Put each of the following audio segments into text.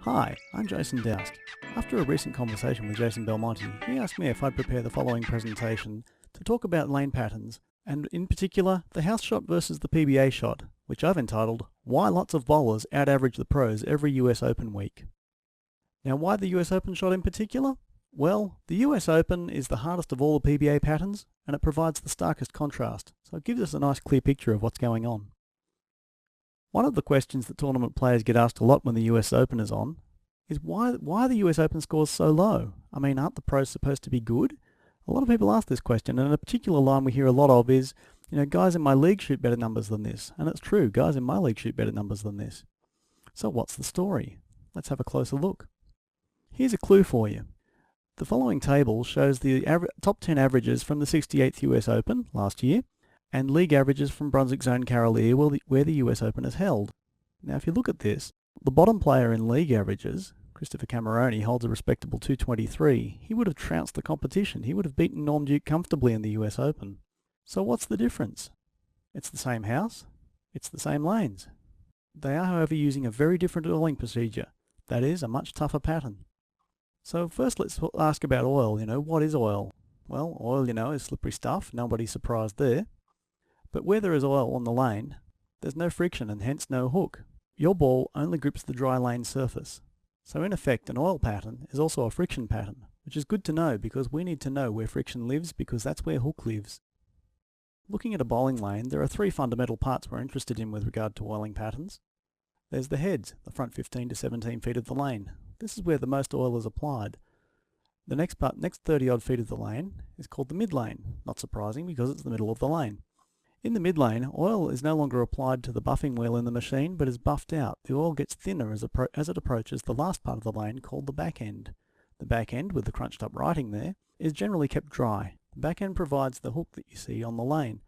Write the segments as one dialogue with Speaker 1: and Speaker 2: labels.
Speaker 1: Hi, I'm Jason Doust. After a recent conversation with Jason Belmonte, he asked me if I'd prepare the following presentation to talk about lane patterns, and in particular, the house shot versus the PBA shot, which I've entitled, Why Lots of Bowlers Out-Average the Pros Every US Open Week. Now, why the US Open shot in particular? Well, the US Open is the hardest of all the PBA patterns, and it provides the starkest contrast, so it gives us a nice clear picture of what's going on. One of the questions that tournament players get asked a lot when the US Open is on is why are the US Open scores so low? I mean, aren't the pros supposed to be good? A lot of people ask this question, and a particular line we hear a lot of is, guys in my league shoot better numbers than this. And it's true, guys in my league shoot better numbers than this. So what's the story? Let's have a closer look. Here's a clue for you. The following table shows the top 10 averages from the 68th US Open last year, and league averages from Brunswick Zone Carolier where the US Open is held. Now if you look at this, the bottom player in league averages, Christopher Cameroni, holds a respectable 223. He would have trounced the competition. He would have beaten Norm Duke comfortably in the US Open. So what's the difference? It's the same house, it's the same lanes. They are, however, using a very different oiling procedure. That is, a much tougher pattern. So first let's ask about oil. What is oil? Well, oil, is slippery stuff. Nobody's surprised there. But where there is oil on the lane, there's no friction and hence no hook. Your ball only grips the dry lane surface. So in effect, an oil pattern is also a friction pattern, which is good to know because we need to know where friction lives because that's where hook lives. Looking at a bowling lane, there are three fundamental parts we're interested in with regard to oiling patterns. There's the heads, the front 15 to 17 feet of the lane. This is where the most oil is applied. The next 30 odd feet of the lane, is called the mid lane. Not surprising because it's the middle of the lane. In the mid lane, oil is no longer applied to the buffing wheel in the machine, but is buffed out. The oil gets thinner as it approaches the last part of the lane called the back end. The back end, with the crunched up writing there, is generally kept dry. The back end provides the hook that you see on the lane.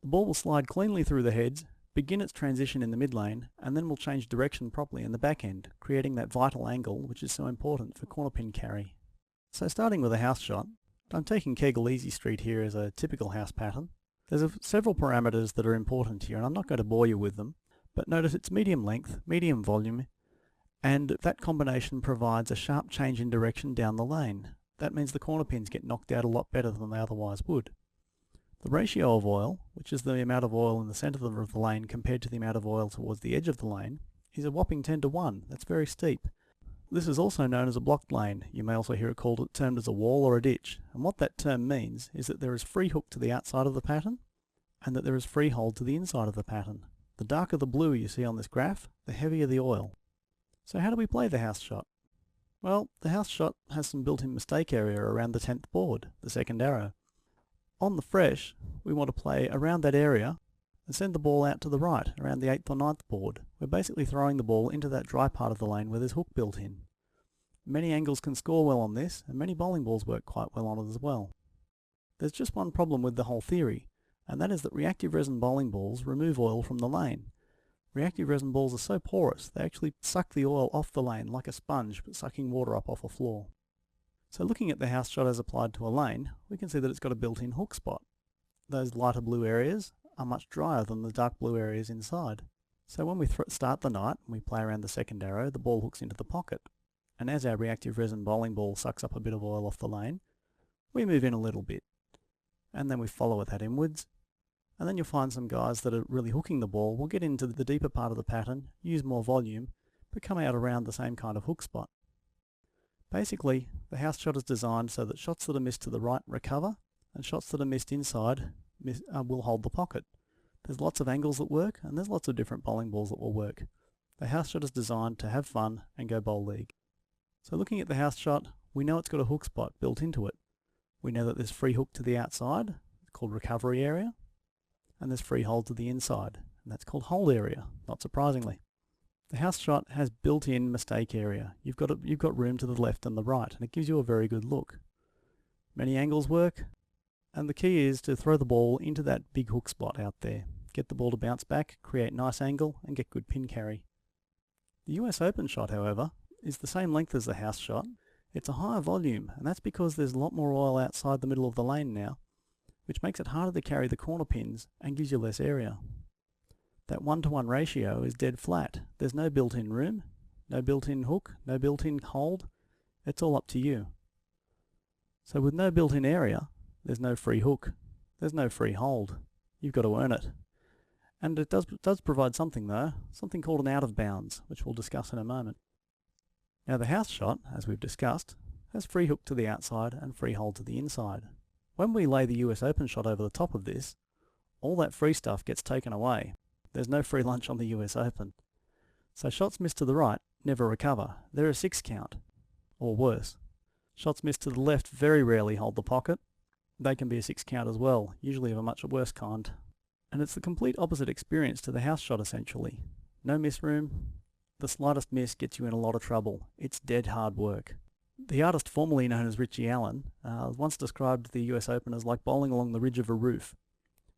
Speaker 1: The ball will slide cleanly through the heads, begin its transition in the mid lane, and then will change direction properly in the back end, creating that vital angle which is so important for corner pin carry. So starting with a house shot, I'm taking Kegel Easy Street here as a typical house pattern. There's several parameters that are important here, and I'm not going to bore you with them, but notice it's medium length, medium volume, and that combination provides a sharp change in direction down the lane. That means the corner pins get knocked out a lot better than they otherwise would. The ratio of oil, which is the amount of oil in the centre of the lane compared to the amount of oil towards the edge of the lane, is a whopping 10 to 1. That's very steep. This is also known as a blocked lane. You may also hear it termed as a wall or a ditch. And what that term means is that there is free hook to the outside of the pattern and that there is free hold to the inside of the pattern. The darker the blue you see on this graph, the heavier the oil. So how do we play the house shot? Well, the house shot has some built-in mistake area around the 10th board, the second arrow. On the fresh, we want to play around that area and send the ball out to the right, around the 8th or 9th board. We're basically throwing the ball into that dry part of the lane where there's hook built in. Many angles can score well on this, and many bowling balls work quite well on it as well. There's just one problem with the whole theory, and that is that reactive resin bowling balls remove oil from the lane. Reactive resin balls are so porous, they actually suck the oil off the lane like a sponge, but sucking water up off a floor. So looking at the house shot as applied to a lane, we can see that it's got a built-in hook spot. Those lighter blue areas are much drier than the dark blue areas inside. So when we start the night and we play around the second arrow, the ball hooks into the pocket. And as our reactive resin bowling ball sucks up a bit of oil off the lane, we move in a little bit. And then we follow with that inwards. And then you'll find some guys that are really hooking the ball will get into the deeper part of the pattern, use more volume, but come out around the same kind of hook spot. Basically, the house shot is designed so that shots that are missed to the right recover, and shots that are missed inside will hold the pocket. There's lots of angles that work, and there's lots of different bowling balls that will work. The house shot is designed to have fun and go bowl league. So looking at the house shot, we know it's got a hook spot built into it. We know that there's free hook to the outside, it's called recovery area, and there's free hold to the inside, and that's called hold area, not surprisingly. The house shot has built-in mistake area. You've got room to the left and the right, and it gives you a very good look. Many angles work, and the key is to throw the ball into that big hook spot out there. Get the ball to bounce back, create nice angle, and get good pin carry. The US Open shot, however, is the same length as the house shot. It's a higher volume, and that's because there's a lot more oil outside the middle of the lane now, which makes it harder to carry the corner pins and gives you less area. That 1-to-1 ratio is dead flat. There's no built-in room, no built-in hook, no built-in hold. It's all up to you. So with no built-in area, there's no free hook, there's no free hold. You've got to earn it. And it does provide something though, something called an out of bounds, which we'll discuss in a moment. Now the house shot, as we've discussed, has free hook to the outside and free hold to the inside. When we lay the US Open shot over the top of this, all that free stuff gets taken away. There's no free lunch on the US Open. So shots missed to the right never recover. They're a 6 count, or worse. Shots missed to the left very rarely hold the pocket. They can be a 6 count as well, usually of a much worse kind. And it's the complete opposite experience to the house shot essentially. No miss room. The slightest miss gets you in a lot of trouble. It's dead hard work. The artist formerly known as Richie Allen once described the US Open as like bowling along the ridge of a roof.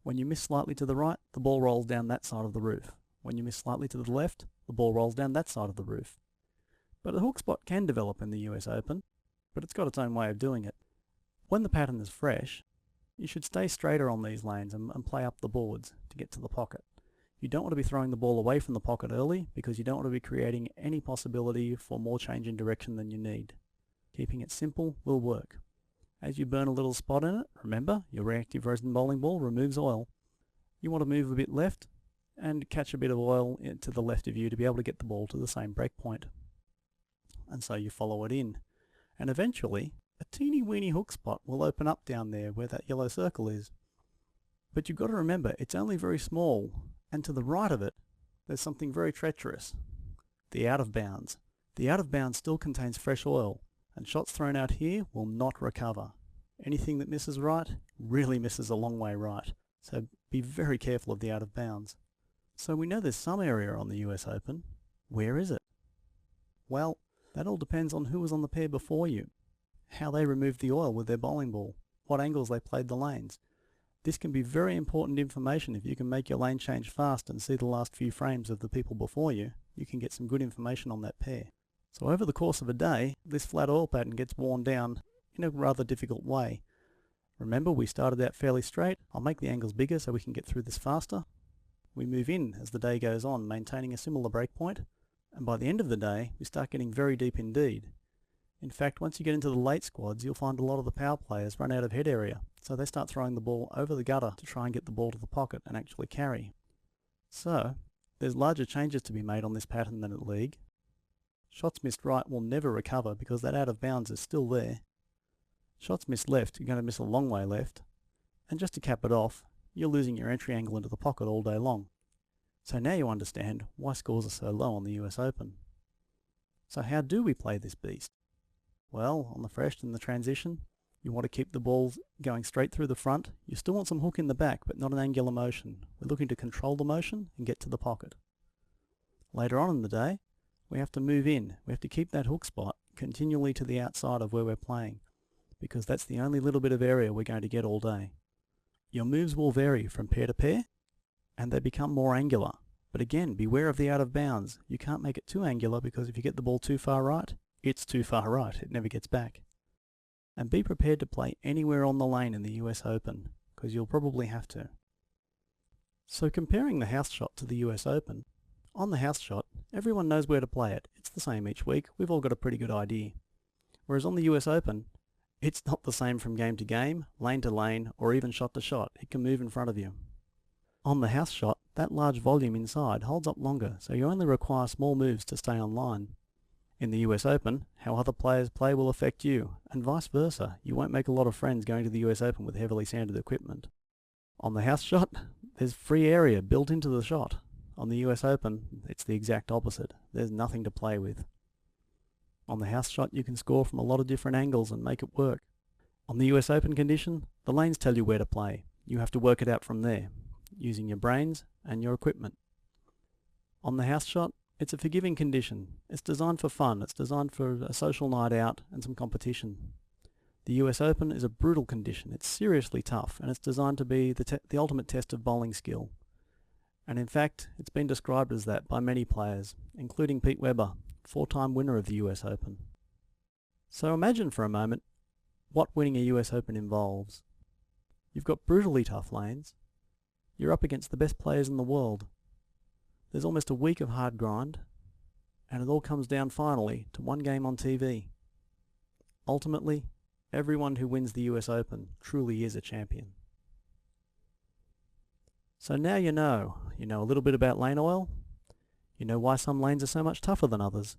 Speaker 1: When you miss slightly to the right, the ball rolls down that side of the roof. When you miss slightly to the left, the ball rolls down that side of the roof. But a hook spot can develop in the US Open, but it's got its own way of doing it. When the pattern is fresh, you should stay straighter on these lanes and play up the boards to get to the pocket. You don't want to be throwing the ball away from the pocket early because you don't want to be creating any possibility for more change in direction than you need. Keeping it simple will work. As you burn a little spot in it, remember, your reactive resin bowling ball removes oil. You want to move a bit left and catch a bit of oil to the left of you to be able to get the ball to the same break point. And so you follow it in. And eventually, a teeny weeny hook spot will open up down there where that yellow circle is. But you've got to remember, it's only very small, and to the right of it, there's something very treacherous. The out of bounds. The out of bounds still contains fresh oil, and shots thrown out here will not recover. Anything that misses right really misses a long way right, so be very careful of the out of bounds. So we know there's some area on the US Open. Where is it? Well, that all depends on who was on the pair before you, how they removed the oil with their bowling ball, what angles they played the lanes. This can be very important information. If you can make your lane change fast and see the last few frames of the people before you, you can get some good information on that pair. So over the course of a day, this flat oil pattern gets worn down in a rather difficult way. Remember, we started out fairly straight. I'll make the angles bigger so we can get through this faster. We move in as the day goes on, maintaining a similar breakpoint, and by the end of the day, we start getting very deep indeed. In fact, once you get into the late squads, you'll find a lot of the power players run out of head area, so they start throwing the ball over the gutter to try and get the ball to the pocket and actually carry. So, there's larger changes to be made on this pattern than at league. Shots missed right will never recover because that out of bounds is still there. Shots missed left, you're going to miss a long way left. And just to cap it off, you're losing your entry angle into the pocket all day long. So now you understand why scores are so low on the US Open. So how do we play this beast? Well, on the fresh and the transition, you want to keep the ball going straight through the front. You still want some hook in the back, but not an angular motion. We're looking to control the motion and get to the pocket. Later on in the day, we have to move in. We have to keep that hook spot continually to the outside of where we're playing, because that's the only little bit of area we're going to get all day. Your moves will vary from pair to pair, and they become more angular. But again, beware of the out of bounds. You can't make it too angular because if you get the ball too far right, it's too far right. It never gets back. And be prepared to play anywhere on the lane in the US Open, because you'll probably have to. So comparing the house shot to the US Open, on the house shot, everyone knows where to play it. It's the same each week. We've all got a pretty good idea. Whereas on the US Open, it's not the same from game to game, lane to lane, or even shot to shot. It can move in front of you. On the house shot, that large volume inside holds up longer, so you only require small moves to stay on line. In the US Open, how other players play will affect you, and vice versa. You won't make a lot of friends going to the US Open with heavily sanded equipment. On the house shot, there's free area built into the shot. On the US Open, it's the exact opposite. There's nothing to play with. On the house shot, you can score from a lot of different angles and make it work. On the US Open condition, the lanes tell you where to play. You have to work it out from there, using your brains and your equipment. On the house shot, it's a forgiving condition. It's designed for fun. It's designed for a social night out and some competition. The US Open is a brutal condition. It's seriously tough, and it's designed to be the ultimate test of bowling skill. And in fact, it's been described as that by many players, including Pete Weber, 4-time winner of the US Open. So imagine for a moment what winning a US Open involves. You've got brutally tough lanes. You're up against the best players in the world. There's almost a week of hard grind, and it all comes down finally to one game on TV. Ultimately, everyone who wins the US Open truly is a champion. So now you know a little bit about lane oil, you know why some lanes are so much tougher than others,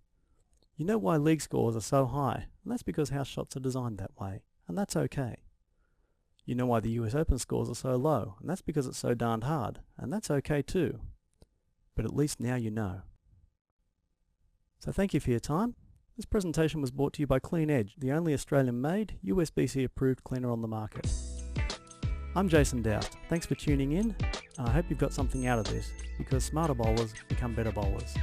Speaker 1: you know why league scores are so high, and that's because house shots are designed that way, and that's okay. You know why the US Open scores are so low, and that's because it's so darned hard, and that's okay too. But at least now you know. So thank you for your time. This presentation was brought to you by Clean Edge, the only Australian-made, USB-C approved cleaner on the market. I'm Jason Doust. Thanks for tuning in, and I hope you've got something out of this, because smarter bowlers become better bowlers.